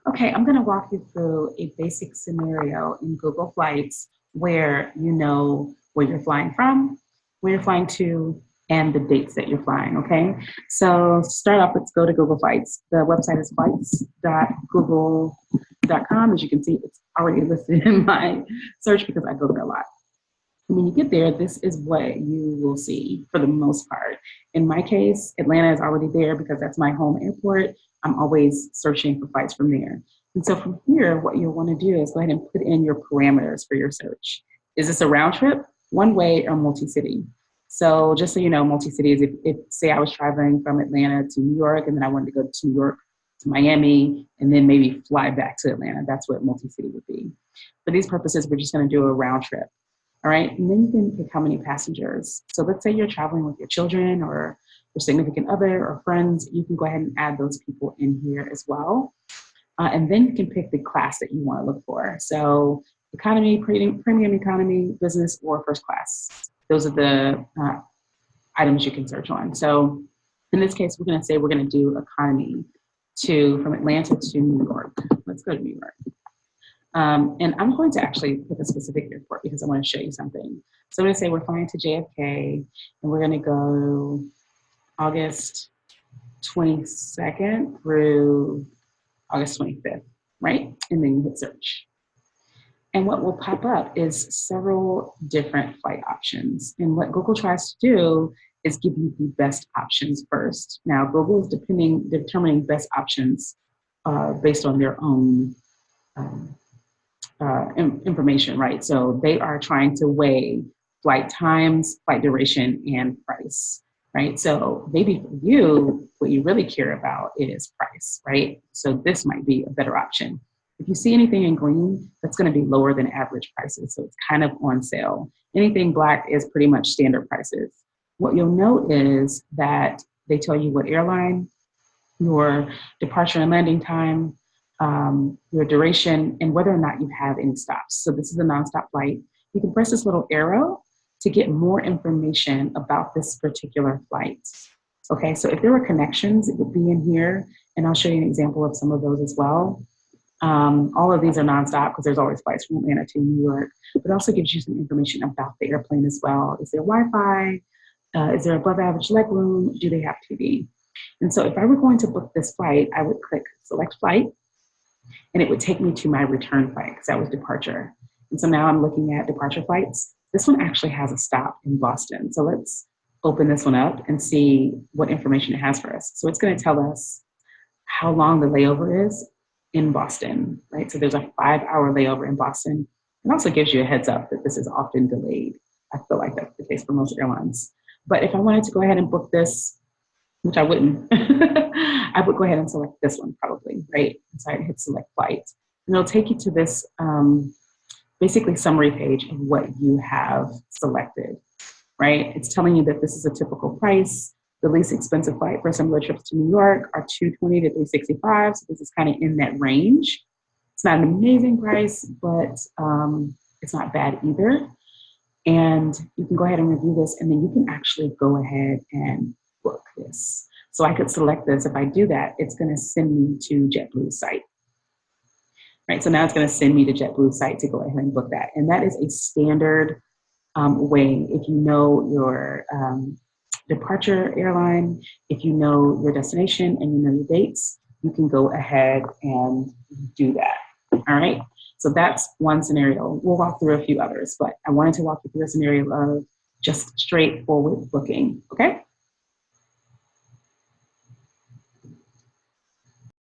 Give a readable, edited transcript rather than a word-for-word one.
Okay, I'm going to walk you through a basic scenario in Google Flights where you know where you're flying from, where you're flying to, and the dates that you're flying. Okay, so to start off, let's go to Google Flights. The website is flights.google.com. As you can see, it's already listed in my search because I go there a lot. And when you get there, this is what you will see for the most part. In my case, Atlanta is already there because that's my home airport. I'm always searching for flights from there. And so from here, what you'll want to do is go ahead and put in your parameters for your search. Is this a round trip, one way, or multi-city? So just so you know, multi-city is if say I was traveling from Atlanta to New York and then I wanted to go to New York to Miami and then maybe fly back to Atlanta, that's what multi-city would be. For these purposes, we're just going to do a round trip. All right, and then you can pick how many passengers. So let's say you're traveling with your children or your significant other or friends. You can go ahead and add those people in here as well. And then you can pick the class that you want to look for. So economy, premium economy, business, or first class. Those are the items you can search on. So in this case, we're going to say we're going to do economy from Atlanta to New York. Let's go to New York. And I'm going to actually pick a specific airport because I want to show you something. So I'm going to say we're flying to JFK and we're going to go August 22nd through August 25th, right? And then you hit search. And what will pop up is several different flight options. And what Google tries to do is give you the best options first. Now, Google is determining best options based on their own information, right? So they are trying to weigh flight times, flight duration, and price, right? So maybe for you, what you really care about is price, right? So this might be a better option. If you see anything in green, that's going to be lower than average prices. So it's kind of on sale. Anything black is pretty much standard prices. What you'll note is that they tell you what airline, your departure and landing time, your duration, and whether or not you have any stops. So this is a nonstop flight. You can press this little arrow to get more information about this particular flight. Okay, so if there were connections, it would be in here, and I'll show you an example of some of those as well. All of these are nonstop because there's always flights from Atlanta to New York, but it also gives you some information about the airplane as well. Is there Wi-Fi? Is there above average leg room? Do they have TV? And so if I were going to book this flight, I would click select flight, and it would take me to my return flight because that was departure. And so now I'm looking at departure flights. This one actually has a stop in Boston. So let's open this one up and see what information it has for us. So it's going to tell us how long the layover is in Boston, right? So there's a 5-hour layover in Boston. It also gives you a heads up that this is often delayed. I feel like that's the case for most airlines. But if I wanted to go ahead and book this, which I wouldn't, I would go ahead and select this one probably, right? So I hit select flight. And it'll take you to this basically summary page of what you have selected, right? It's telling you that this is a typical price. The least expensive flight for similar trips to New York are $220 to $365. So this is kind of in that range. It's not an amazing price, but it's not bad either. And you can go ahead and review this, and then you can actually go ahead and book this. So I could select this. If I do that, it's going to send me to JetBlue's site. Right, so now it's going to send me to JetBlue's site to go ahead and book that. And that is a standard way. If you know your departure airline, if you know your destination and you know your dates, you can go ahead and do that. All right, so that's one scenario. We'll walk through a few others, but I wanted to walk you through a scenario of just straightforward booking, okay?